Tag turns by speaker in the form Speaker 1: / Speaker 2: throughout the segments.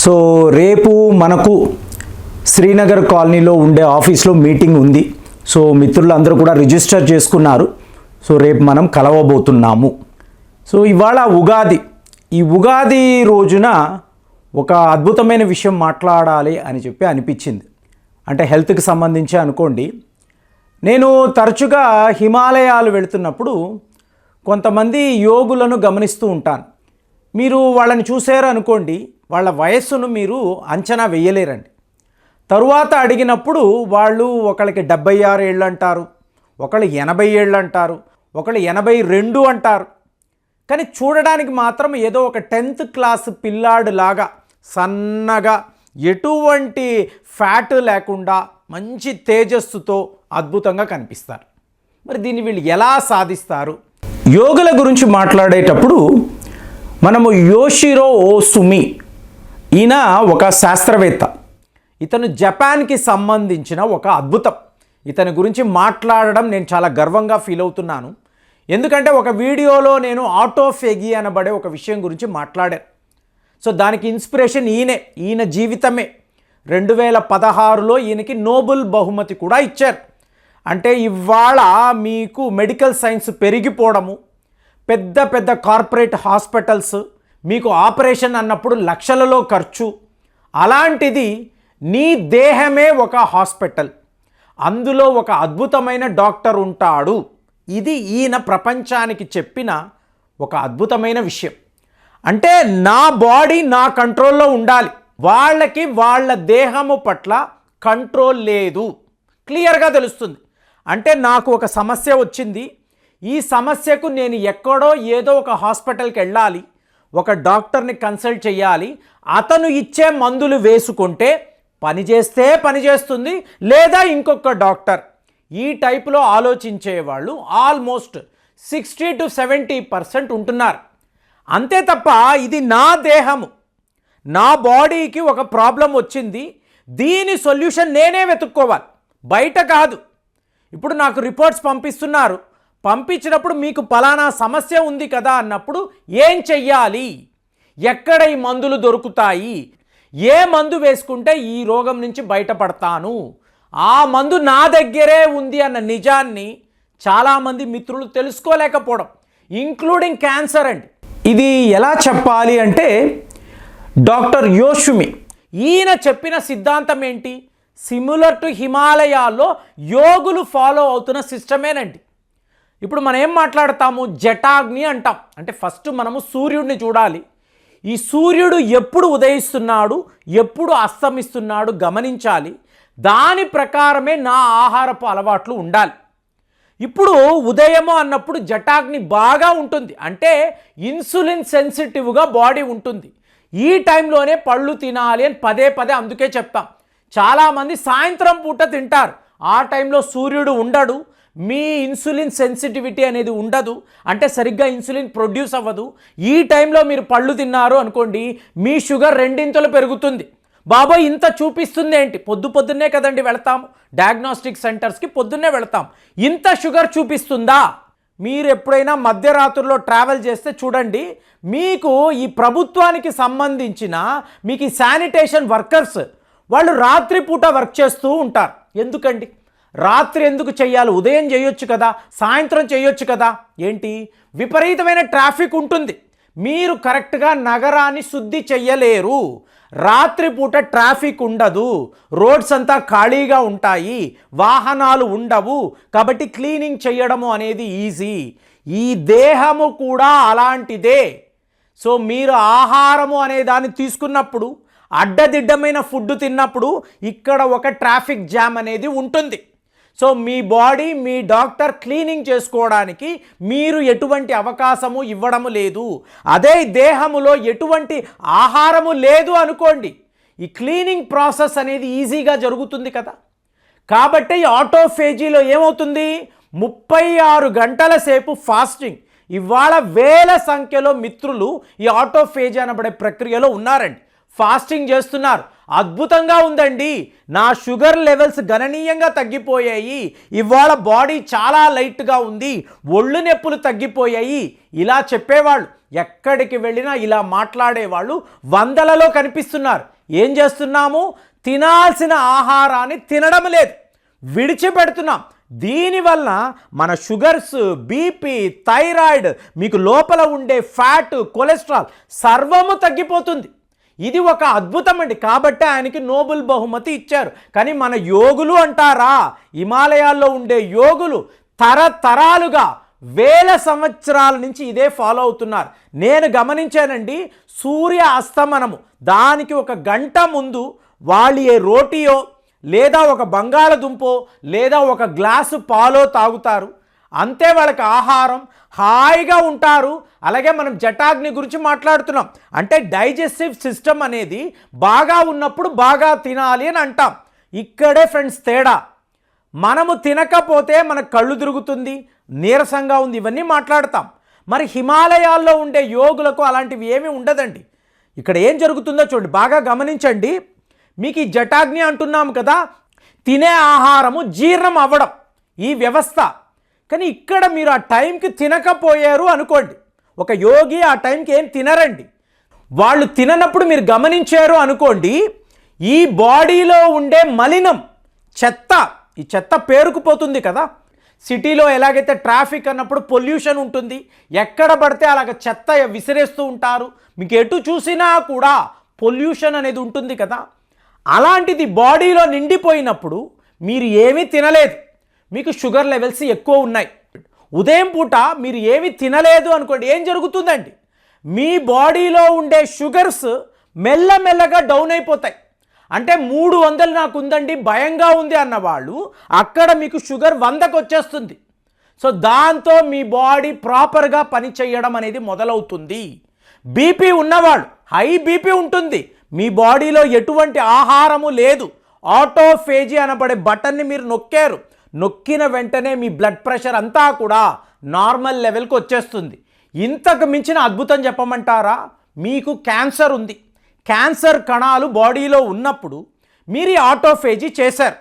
Speaker 1: So రేపు మనకు శ్రీనగర్ కాలనీలో ఉండే ఆఫీస్లో మీటింగ్ ఉంది. సో మిత్రులందరూ కూడా రిజిస్టర్ చేసుకున్నారు. సో రేపు మనం కలవబోతున్నాము. సో ఇవాళ ఉగాది. ఈ ఉగాది రోజున ఒక అద్భుతమైన విషయం మాట్లాడాలి అని చెప్పి అనిపించింది. అంటే హెల్త్కి సంబంధించి అనుకోండి. నేను తరచుగా హిమాలయాలు వెళుతున్నప్పుడు కొంతమంది యోగులను గమనిస్తూ ఉంటాను. మీరు వాళ్ళని చూసారు అనుకోండి, వాళ్ళ వయస్సును మీరు అంచనా వేయలేరండి. తరువాత అడిగినప్పుడు వాళ్ళు ఒకళ్ళకి 76 ఏళ్ళు అంటారు, ఒకళ్ళు 80 ఏళ్ళు అంటారు, ఒకళ్ళు 82 అంటారు. కానీ చూడడానికి మాత్రం ఏదో ఒక 10th క్లాస్ పిల్లాడు లాగా సన్నగా, ఎటువంటి ఫ్యాట్ లేకుండా మంచి తేజస్సుతో అద్భుతంగా కనిపిస్తారు. మరి దీన్ని వీళ్ళు ఎలా సాధిస్తారు? యోగుల గురించి మాట్లాడేటప్పుడు మనము యోషిరో ఓసుమి, ఈయన ఒక శాస్త్రవేత్త. ఇతను జపాన్కి సంబంధించిన ఒక అద్భుతం. ఇతని గురించి మాట్లాడడం నేను చాలా గర్వంగా ఫీల్ అవుతున్నాను. ఎందుకంటే ఒక వీడియోలో నేను ఆటోఫేగి అనబడే ఒక విషయం గురించి మాట్లాడాను. సో దానికి ఇన్స్పిరేషన్ ఈయన జీవితమే. 2016లో ఈయనకి నోబెల్ బహుమతి కూడా ఇచ్చారు. అంటే ఇవాళ మీకు మెడికల్ సైన్స్ పెరిగిపోవడము, పెద్ద పెద్ద కార్పొరేట్ హాస్పిటల్స్, మీకు ఆపరేషన్ అన్నప్పుడు లక్షలలో ఖర్చు. అలాంటిది నీ దేహమే ఒక హాస్పిటల్, అందులో ఒక అద్భుతమైన డాక్టర్ ఉంటాడు. ఇది ఈయన ప్రపంచానికి చెప్పిన ఒక అద్భుతమైన విషయం. అంటే నా బాడీ నా కంట్రోల్లో ఉండాలి, వాళ్ళకి వాళ్ళ దేహము పట్ల కంట్రోల్ లేదు. క్లియర్గా తెలుస్తుంది. అంటే నాకు ఒక సమస్య వచ్చింది, ఈ సమస్యకు నేను ఎక్కడో ఏదో ఒక హాస్పిటల్కి వెళ్ళాలి, ఒక డాక్టర్ని కన్సల్ట్ చేయాలి, అతను ఇచ్చే మందులు వేసుకుంటే పనిచేస్తే పనిచేస్తుంది, లేదా ఇంకొక డాక్టర్. ఈ టైపులో ఆలోచించే వాళ్ళు ఆల్మోస్ట్ 60 to 70% ఉంటున్నారు. అంతే తప్ప ఇది నా దేహము, నా బాడీకి ఒక ప్రాబ్లం వచ్చింది, దీని సొల్యూషన్ నేనే వెతుక్కోవాలి, బయట కాదు. ఇప్పుడు నాకు రిపోర్ట్స్ పంపిస్తున్నారు, పంపించినప్పుడు మీకు పలానా సమస్య ఉంది కదా అన్నప్పుడు ఏం చెయ్యాలి, ఎక్కడ ఈ మందులు దొరుకుతాయి, ఏ మందు వేసుకుంటే ఈ రోగం నుంచి బయటపడతాను, ఆ మందు నా దగ్గరే ఉంది అన్న నిజాన్ని చాలామంది మిత్రులు తెలుసుకోలేకపోవడం, ఇంక్లూడింగ్ క్యాన్సర్ అండి. ఇది ఎలా చెప్పాలి అంటే డాక్టర్ యోషుమి ఈయన చెప్పిన సిద్ధాంతం ఏంటి? సిమిలర్ టు హిమాలయాల్లో యోగులు ఫాలో అవుతున్న సిస్టమేనండి. ఇప్పుడు మనం ఏం మాట్లాడతాము? జటాగ్ని అంటాం. అంటే ఫస్ట్ మనము సూర్యుడిని చూడాలి. ఈ సూర్యుడు ఎప్పుడు ఉదయిస్తున్నాడు, ఎప్పుడు అస్తమిస్తున్నాడు గమనించాలి. దాని ప్రకారమే నా ఆహారపు అలవాట్లు ఉండాలి. ఇప్పుడు ఉదయము అన్నప్పుడు జటాగ్ని బాగా ఉంటుంది, అంటే ఇన్సులిన్ సెన్సిటివ్గా బాడీ ఉంటుంది. ఈ టైంలోనే పళ్ళు తినాలి అని పదే పదే అందుకే చెప్తాం. చాలామంది సాయంత్రం పూట తింటారు, ఆ టైంలో సూర్యుడు ఉండడు, మీ ఇన్సులిన్ సెన్సిటివిటీ అనేది ఉండదు, అంటే సరిగ్గా ఇన్సులిన్ ప్రొడ్యూస్ అవ్వదు. ఈ టైంలో మీరు పళ్ళు తిన్నారు అనుకోండి, మీ షుగర్ 2 పెరుగుతుంది. బాబాయ్ ఇంత చూపిస్తుంది ఏంటి? పొద్దున్నే కదండి వెళతాము డయాగ్నోస్టిక్ సెంటర్స్కి, పొద్దున్నే వెళతాం. ఇంత షుగర్ చూపిస్తుందా? మీరు ఎప్పుడైనా మధ్యరాత్రుల్లో ట్రావెల్ చేస్తే చూడండి, మీకు ఈ ప్రభుత్వానికి సంబంధించిన మీకు ఈ శానిటేషన్ వర్కర్స్ వాళ్ళు రాత్రిపూట వర్క్ చేస్తూ ఉంటారు. ఎందుకండి? రాత్రి ఎందుకు చెయ్యాలి? ఉదయం చేయొచ్చు కదా, సాయంత్రం చేయొచ్చు కదా. ఏంటి? విపరీతమైన ట్రాఫిక్ ఉంటుంది, మీరు కరెక్ట్గా నగరాన్ని శుద్ధి చెయ్యలేరు. రాత్రిపూట ట్రాఫిక్ ఉండదు, రోడ్స్ అంతా ఖాళీగా ఉంటాయి, వాహనాలు ఉండవు, కాబట్టి క్లీనింగ్ చేయడము అనేది ఈజీ. ఈ దేహము కూడా అలాంటిదే. సో మీరు ఆహారము అనే దాన్ని తీసుకున్నప్పుడు, అడ్డదిడ్డమైన ఫుడ్ తిన్నప్పుడు ఇక్కడ ఒక ట్రాఫిక్ జామ్ అనేది ఉంటుంది. సో మీ బాడీ, మీ డాక్టర్ క్లీనింగ్ చేసుకోవడానికి మీరు ఎటువంటి అవకాశము ఇవ్వడము లేదు. అదే దేహములో ఎటువంటి ఆహారము లేదు అనుకోండి, ఈ క్లీనింగ్ ప్రాసెస్ అనేది ఈజీగా జరుగుతుంది కదా. కాబట్టి ఆటోఫేజీలో ఏమవుతుంది? 36 గంటల సేపు ఫాస్టింగ్. ఇవాళ వేల సంఖ్యలో మిత్రులు ఈ ఆటోఫేజీ అనబడే ప్రక్రియలో ఉన్నారండి, ఫాస్టింగ్ చేస్తున్నారు. అద్భుతంగా ఉందండి, నా షుగర్ లెవెల్స్ గణనీయంగా తగ్గిపోయాయి, ఇవాళ బాడీ చాలా లైట్గా ఉంది, ఒళ్ళు నొప్పులు తగ్గిపోయాయి, ఇలా చెప్పేవాళ్ళు ఎక్కడికి వెళ్ళినా ఇలా మాట్లాడేవాళ్ళు వందలలో కనిపిస్తున్నారు. ఏం చేస్తున్నాము? తినాల్సిన ఆహారాన్ని తినడం లేదు, విడిచిపెడుతున్నాం. దీనివల్ల మన షుగర్స్, బీపీ, థైరాయిడ్, మీకు లోపల ఉండే ఫ్యాట్, కొలెస్ట్రాల్ సర్వము తగ్గిపోతుంది. ఇది ఒక అద్భుతం అండి. కాబట్టి ఆయనకి నోబెల్ బహుమతి ఇచ్చారు. కానీ మన యోగులు అంటారా, హిమాలయాల్లో ఉండే యోగులు తరతరాలుగా వేల సంవత్సరాల నుంచి ఇదే ఫాలో అవుతున్నారు. నేను గమనించానండి, సూర్య అస్తమనము దానికి ఒక గంట ముందు వాళ్ళు ఏ రోటీయో లేదా ఒక బంగాళదుంపో లేదా ఒక గ్లాసు పాలో తాగుతారు. అంతే, వాళ్ళకి ఆహారం, హాయిగా ఉంటారు. అలాగే మనం జఠాగ్ని గురించి మాట్లాడుతున్నాం. అంటే డైజెస్టివ్ సిస్టమ్ అనేది బాగా ఉన్నప్పుడు బాగా తినాలి అని అంటాం. ఇక్కడే ఫ్రెండ్స్ తేడా. మనము తినకపోతే మనకు కళ్ళు తిరుగుతుంది, నీరసంగా ఉంది, ఇవన్నీ మాట్లాడతాం. మరి హిమాలయాల్లో ఉండే యోగులకు అలాంటివి ఏమీ ఉండదండి. ఇక్కడ ఏం జరుగుతుందో చూడండి, బాగా గమనించండి. మీకు ఈ జఠాగ్ని అంటున్నాము కదా, తినే ఆహారము జీర్ణం అవ్వడం ఈ వ్యవస్థ. కానీ ఇక్కడ మీరు ఆ టైంకి తినకపోయారు అనుకోండి, ఒక యోగి ఆ టైంకి ఏం తినరండి, వాళ్ళు తిననప్పుడు మీరు గమనించారు అనుకోండి, ఈ బాడీలో ఉండే మలినం, చెత్త, ఈ చెత్త పేరుకుపోతుంది కదా. సిటీలో ఎలాగైతే ట్రాఫిక్ అన్నప్పుడు పొల్యూషన్ ఉంటుంది, ఎక్కడ పడితే అలాగ చెత్త విసిరేస్తూ ఉంటారు, మీకు ఎటు చూసినా కూడా పొల్యూషన్ అనేది ఉంటుంది కదా. అలాంటిది బాడీలో నిండిపోయినప్పుడు మీరు ఏమీ తినలేదు, మీకు షుగర్ లెవెల్స్ ఎక్కువ ఉన్నాయి. ఉదయం పూట మీరు ఏమీ తినలేదు అనుకోండి, ఏం జరుగుతుందండి? మీ బాడీలో ఉండే షుగర్స్ మెల్లమెల్లగా డౌన్ అయిపోతాయి. అంటే 300 నాకు ఉందండి, భయంగా ఉంది అన్నవాళ్ళు అక్కడ మీకు షుగర్ 100కి వచ్చేస్తుంది. సో దాంతో మీ బాడీ ప్రాపర్గా పని చేయడం అనేది మొదలవుతుంది. బీపీ ఉన్నవాళ్ళు, హై బీపీ ఉంటుంది, మీ బాడీలో ఎటువంటి ఆహారము లేదు, ఆటోఫేజీ అనబడే బటన్ని మీరు నొక్కారు, నొక్కిన వెంటనే మీ బ్లడ్ ప్రెషర్ అంతా కూడా నార్మల్ లెవెల్కి వచ్చేస్తుంది. ఇంతకు మించిన అద్భుతం చెప్పమంటారా? మీకు క్యాన్సర్ ఉంది, క్యాన్సర్ కణాలు బాడీలో ఉన్నప్పుడు మీరు ఆటోఫేజీ చేశారు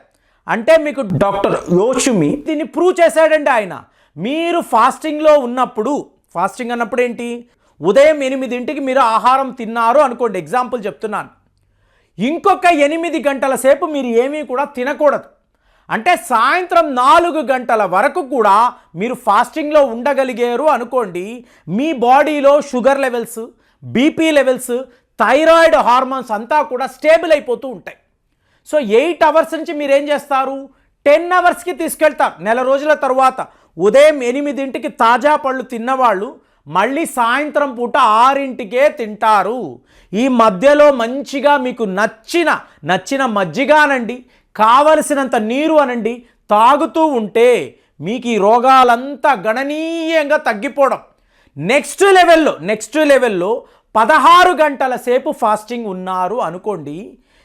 Speaker 1: అంటే మీకు డాక్టర్ యోషిమి దీన్ని ప్రూవ్ చేశాడండి ఆయన. మీరు ఫాస్టింగ్లో ఉన్నప్పుడు, ఫాస్టింగ్ అన్నప్పుడు ఏంటి, ఉదయం 8ంటికి మీరు ఆహారం తిన్నారు అనుకోండి, ఎగ్జాంపుల్ చెప్తున్నాను, ఇంకొక 8 గంటల సేపు మీరు ఏమీ కూడా తినకూడదు. అంటే సాయంత్రం 4 గంటల వరకు కూడా మీరు ఫాస్టింగ్లో ఉండగలిగారు అనుకోండి, మీ బాడీలో sugar levels, BP levels, thyroid hormones అంతా కూడా స్టేబుల్ అయిపోతూ ఉంటాయి. సో 8 అవర్స్ నుంచి మీరు ఏం చేస్తారు, 10 అవర్స్కి తీసుకెళ్తారు. నెల రోజుల తర్వాత ఉదయం 8ంటికి తాజా పళ్ళు తిన్నవాళ్ళు మళ్ళీ సాయంత్రం పూట 6ంటికే తింటారు. ఈ మధ్యలో మంచిగా మీకు నచ్చిన మజ్జిగ అనండి, కావలసినంత నీరు అనండి తాగుతూ ఉంటే మీకు ఈ రోగాలంతా గణనీయంగా తగ్గిపోవడం. నెక్స్ట్ లెవెల్లో 16 గంటల సేపు ఫాస్టింగ్ ఉన్నారు అనుకోండి,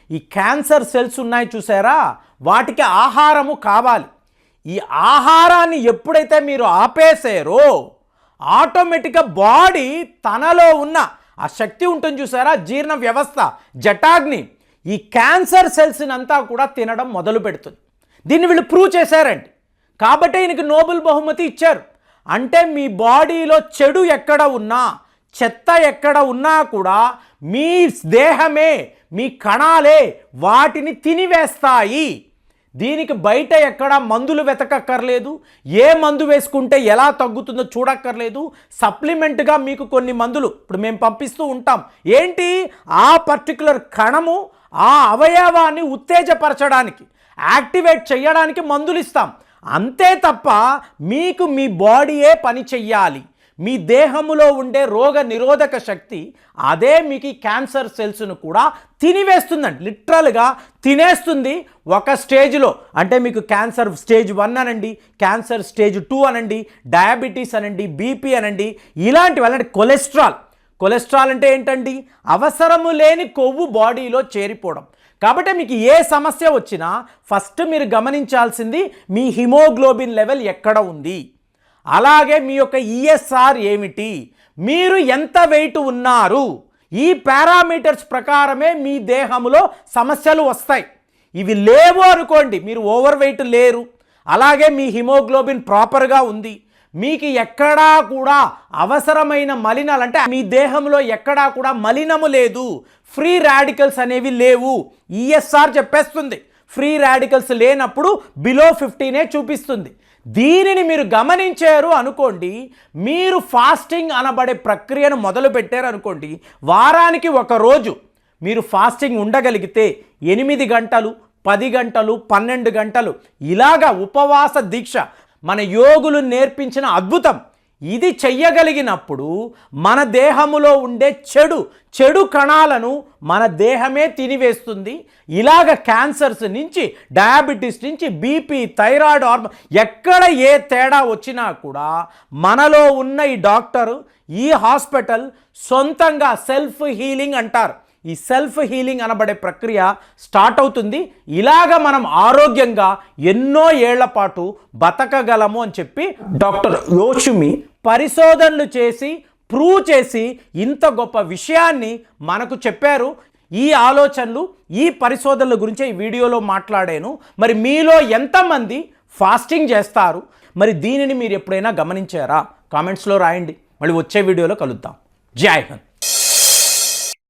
Speaker 1: ఈ క్యాన్సర్ సెల్స్ ఉన్నాయి చూసారా, వాటికి ఆహారము కావాలి. ఈ ఆహారాన్ని ఎప్పుడైతే మీరు ఆపేసారో ఆటోమేటిక్గా బాడీ తనలో ఉన్న ఆ శక్తి ఉంటుంది చూసారా, జీర్ణ వ్యవస్థ, జఠాగ్ని, ఈ క్యాన్సర్ సెల్స్ని అంతా కూడా తినడం మొదలు పెడుతుంది. దీన్ని వీళ్ళు ప్రూవ్ చేశారండి. కాబట్టి ఈయనకి నోబెల్ బహుమతి ఇచ్చారు. అంటే మీ బాడీలో చెడు ఎక్కడ ఉన్నా, చెత్త ఎక్కడ ఉన్నా కూడా మీ దేహమే, మీ కణాలే వాటిని తినివేస్తాయి. దీనికి బయట ఎక్కడ మందులు వెతకక్కర్లేదు, ఏ మందు వేసుకుంటే ఎలా తగ్గుతుందో చూడక్కర్లేదు. సప్లిమెంట్గా మీకు కొన్ని మందులు ఇప్పుడు మేము పంపిస్తూ ఉంటాం. ఏంటి, ఆ పర్టికులర్ కణము, ఆ అవయవాన్ని ఉత్తేజపరచడానికి, యాక్టివేట్ చేయడానికి మందులు ఇస్తాం. అంతే తప్ప మీకు మీ బాడీయే పని చెయ్యాలి. మీ దేహములో ఉండే రోగ నిరోధక శక్తి అదే మీకు ఈ క్యాన్సర్ సెల్స్ను కూడా తినివేస్తుందండి, లిటరల్గా తినేస్తుంది. ఒక స్టేజ్లో అంటే మీకు క్యాన్సర్ స్టేజ్ 1 అనండి, క్యాన్సర్ స్టేజ్ 2 అనండి, డయాబెటీస్ అనండి, బీపీ అనండి, ఇలాంటివి. అలాంటి కొలెస్ట్రాల్ అంటే ఏంటండి, అవసరము లేని కొవ్వు బాడీలో చేరిపోవడం. కాబట్టి మీకు ఏ సమస్య వచ్చినా ఫస్ట్ మీరు గమనించాల్సింది మీ హిమోగ్లోబిన్ లెవెల్ ఎక్కడ ఉంది, అలాగే మీ యొక్క ఈఎస్ఆర్ ఏమిటి, మీరు ఎంత వెయిట్ ఉన్నారు, ఈ పారామీటర్స్ ప్రకారమే మీ దేహంలో సమస్యలు వస్తాయి. ఇవి లేవు అనుకోండి, మీరు ఓవర్ వెయిట్ లేరు, అలాగే మీ హిమోగ్లోబిన్ ప్రాపర్గా ఉంది, మీకు ఎక్కడా కూడా అవసరమైన మలినాలు అంటే మీ దేహంలో ఎక్కడా కూడా మలినము లేదు, ఫ్రీ రాడికల్స్ అనేవి లేవు. ఈఎస్ఆర్ చెప్పేస్తుంది ఫ్రీ రాడికల్స్ లేనప్పుడు బిలో 15 చూపిస్తుంది. దీనిని మీరు గమనించారు అనుకోండి, మీరు ఫాస్టింగ్ అనబడే ప్రక్రియను మొదలు పెట్టారు అనుకోండి, వారానికి ఒక రోజు మీరు ఫాస్టింగ్ ఉండగలిగితే 8 గంటలు 10 గంటలు 12 గంటలు ఇలాగా ఉపవాస దీక్ష మన యోగులు నేర్పించిన అద్భుతం. ఇది చెయ్యగలిగినప్పుడు మన దేహములో ఉండే చెడు కణాలను మన దేహమే తినివేస్తుంది. ఇలాగ క్యాన్సర్స్ నుంచి, డయాబెటీస్ నుంచి, బీపీ, థైరాయిడ్, ఎక్కడ ఏ తేడా వచ్చినా కూడా మనలో ఉన్న ఈ డాక్టరు, ఈ హాస్పిటల్ సొంతంగా సెల్ఫ్ హీలింగ్ అంటారు, ఈ సెల్ఫ్ హీలింగ్ అనబడే ప్రక్రియ స్టార్ట్ అవుతుంది. ఇలాగ మనం ఆరోగ్యంగా ఎన్నో ఏళ్ల పాటు బతకగలము అని చెప్పి డాక్టర్ యోషిమి పరిశోధనలు చేసి ప్రూవ్ చేసి ఇంత గొప్ప విషయాన్ని మనకు చెప్పారు. ఈ ఆలోచనలు, ఈ పరిశోధనల గురించి ఈ వీడియోలో మాట్లాడాను. మరి మీలో ఎంతమంది ఫాస్టింగ్ చేస్తారు? మరి దీనిని మీరు ఎప్పుడైనా గమనించారా? కామెంట్స్లో రాయండి. మళ్ళీ వచ్చే వీడియోలో కలుద్దాం. జై హింద్.